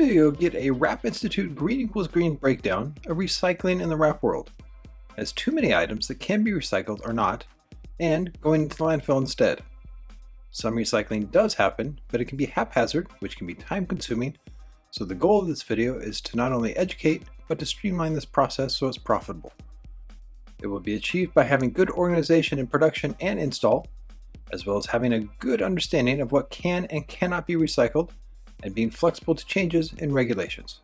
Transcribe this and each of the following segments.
video you'll get a Wrap Institute Green Equals Green breakdown of recycling in the wrap world, as too many items that can be recycled are not, and going into the landfill instead. Some recycling does happen, but it can be haphazard, which can be time consuming, so the goal of this video is to not only educate, but to streamline this process so it's profitable. It will be achieved by having good organization in production and install, as well as having a good understanding of what can and cannot be recycled, and being flexible to changes in regulations.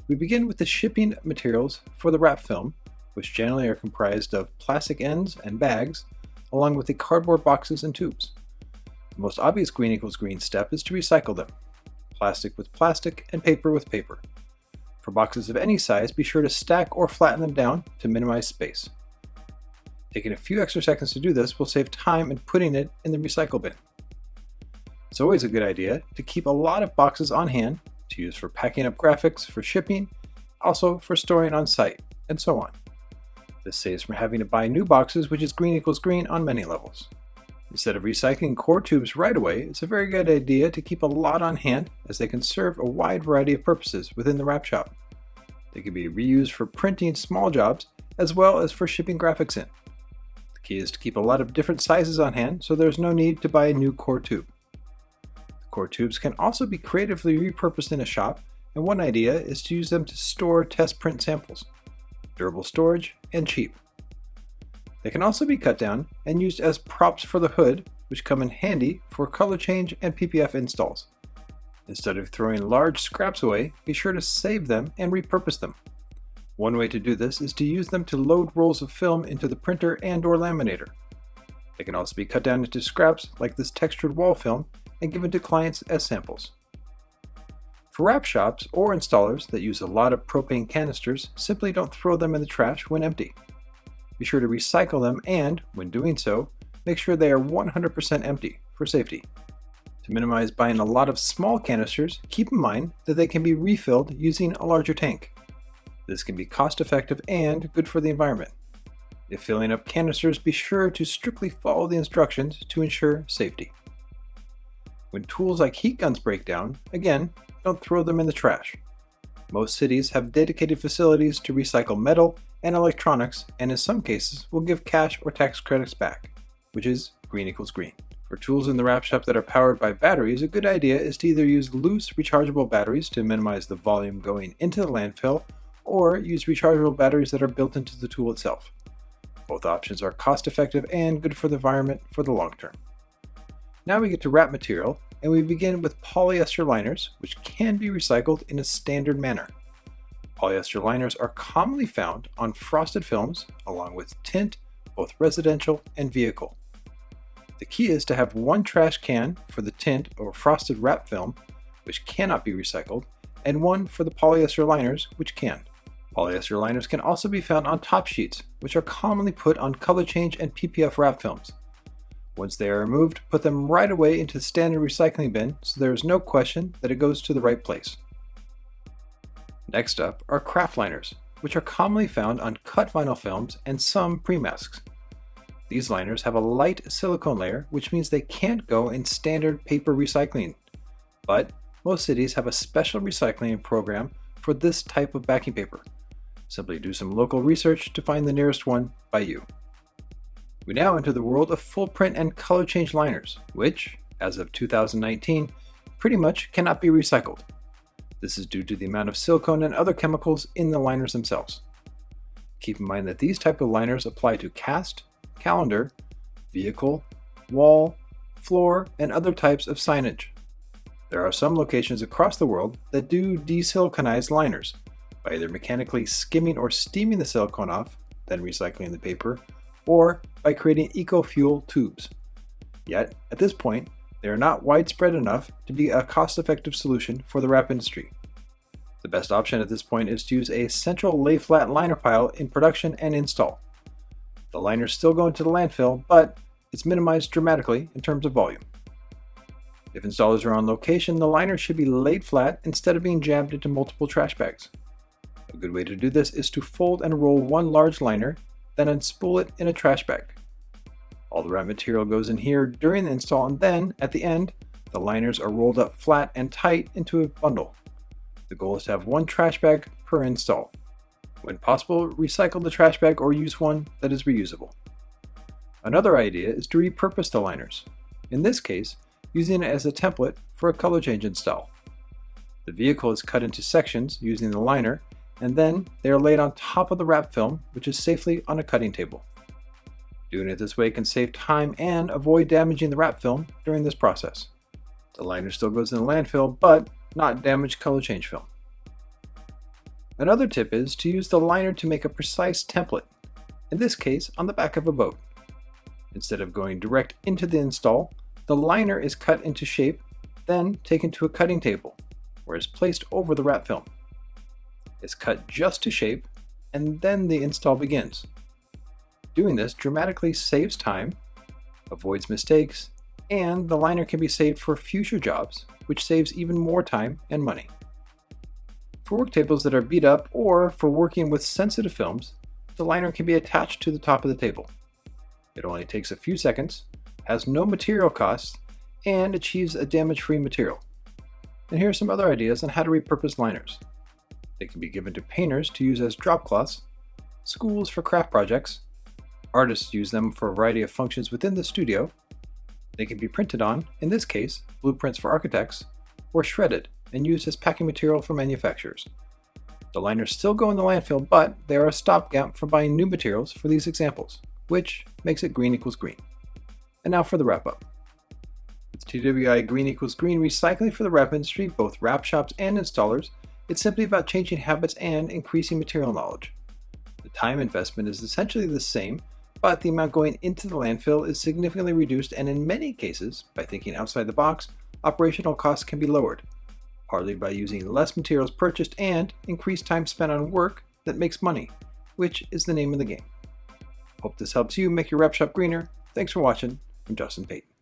We begin with the shipping materials for the wrap film, which generally are comprised of plastic ends and bags, along with the cardboard boxes and tubes. The most obvious green equals green step is to recycle them. Plastic with plastic and paper with paper. For boxes of any size, be sure to stack or flatten them down to minimize space. Taking a few extra seconds to do this will save time in putting it in the recycle bin. It's always a good idea to keep a lot of boxes on hand to use for packing up graphics for shipping, also for storing on site, and so on. This saves from having to buy new boxes, which is green equals green on many levels. Instead of recycling core tubes right away, it's a very good idea to keep a lot on hand, as they can serve a wide variety of purposes within the wrap shop. They can be reused for printing small jobs, as well as for shipping graphics in. The key is to keep a lot of different sizes on hand, so there's no need to buy a new core tube. Core tubes can also be creatively repurposed in a shop, and one idea is to use them to store test print samples. Durable storage and cheap. They can also be cut down and used as props for the hood, which come in handy for color change and PPF installs. Instead of throwing large scraps away, be sure to save them and repurpose them. One way to do this is to use them to load rolls of film into the printer and/or laminator. They can also be cut down into scraps like this textured wall film and given to clients as samples. For wrap shops or installers that use a lot of propane canisters, simply don't throw them in the trash when empty. Be sure to recycle them and, when doing so, make sure they are 100% empty for safety. To minimize buying a lot of small canisters, keep in mind that they can be refilled using a larger tank. This can be cost effective and good for the environment. If filling up canisters, be sure to strictly follow the instructions to ensure safety. When tools like heat guns break down, again, don't throw them in the trash. Most cities have dedicated facilities to recycle metal and electronics, and in some cases will give cash or tax credits back, which is green equals green. For tools in the wrap shop that are powered by batteries, a good idea is to either use loose rechargeable batteries to minimize the volume going into the landfill, or use rechargeable batteries that are built into the tool itself. Both options are cost effective and good for the environment for the long term. Now we get to wrap material, and we begin with polyester liners, which can be recycled in a standard manner. Polyester liners are commonly found on frosted films, along with tint, both residential and vehicle. The key is to have one trash can for the tint or frosted wrap film, which cannot be recycled, and one for the polyester liners, which can. Polyester liners can also be found on top sheets, which are commonly put on color change and PPF wrap films. Once they are removed, put them right away into the standard recycling bin so there is no question that it goes to the right place. Next up are craft liners, which are commonly found on cut vinyl films and some pre-masks. These liners have a light silicone layer, which means they can't go in standard paper recycling, but most cities have a special recycling program for this type of backing paper. Simply do some local research to find the nearest one by you. We now enter the world of full print and color change liners, which, as of 2019, pretty much cannot be recycled. This is due to the amount of silicone and other chemicals in the liners themselves. Keep in mind that these type of liners apply to cast, calendar, vehicle, wall, floor, and other types of signage. There are some locations across the world that do desiliconize liners by either mechanically skimming or steaming the silicone off, then recycling the paper, or by creating eco-fuel tubes. Yet, at this point, they are not widespread enough to be a cost-effective solution for the wrap industry. The best option at this point is to use a central lay-flat liner pile in production and install. The liners still go into the landfill, but it's minimized dramatically in terms of volume. If installers are on location, the liners should be laid flat instead of being jammed into multiple trash bags. A good way to do this is to fold and roll one large liner, then unspool it in a trash bag. All the wrap material goes in here during the install, and then, at the end, the liners are rolled up flat and tight into a bundle. The goal is to have one trash bag per install. When possible, recycle the trash bag or use one that is reusable. Another idea is to repurpose the liners, in this case, using it as a template for a color change install. The vehicle is cut into sections using the liner, and then they are laid on top of the wrap film, which is safely on a cutting table. Doing it this way can save time and avoid damaging the wrap film during this process. The liner still goes in the landfill, but not damaged color change film. Another tip is to use the liner to make a precise template, in this case on the back of a boat. Instead of going direct into the install, the liner is cut into shape, then taken to a cutting table, where it is placed over the wrap film. It's cut just to shape, and then the install begins. Doing this dramatically saves time, avoids mistakes, and the liner can be saved for future jobs, which saves even more time and money. For work tables that are beat up or for working with sensitive films, the liner can be attached to the top of the table. It only takes a few seconds, has no material costs, and achieves a damage-free material. And here are some other ideas on how to repurpose liners. They can be given to painters to use as drop cloths, schools for craft projects, artists use them for a variety of functions within the studio. They can be printed on, in this case, blueprints for architects, or shredded and used as packing material for manufacturers. The liners still go in the landfill, but they are a stopgap for buying new materials for these examples, which makes it green equals green. And now for the wrap up. With TWI Green Equals Green recycling for the wrap industry, both wrap shops and installers, it's simply about changing habits and increasing material knowledge. The time investment is essentially the same, but the amount going into the landfill is significantly reduced, and in many cases, by thinking outside the box, operational costs can be lowered, partly by using less materials purchased and increased time spent on work that makes money, which is the name of the game. Hope this helps you make your wrap shop greener. Thanks for watching. I'm Justin Payton.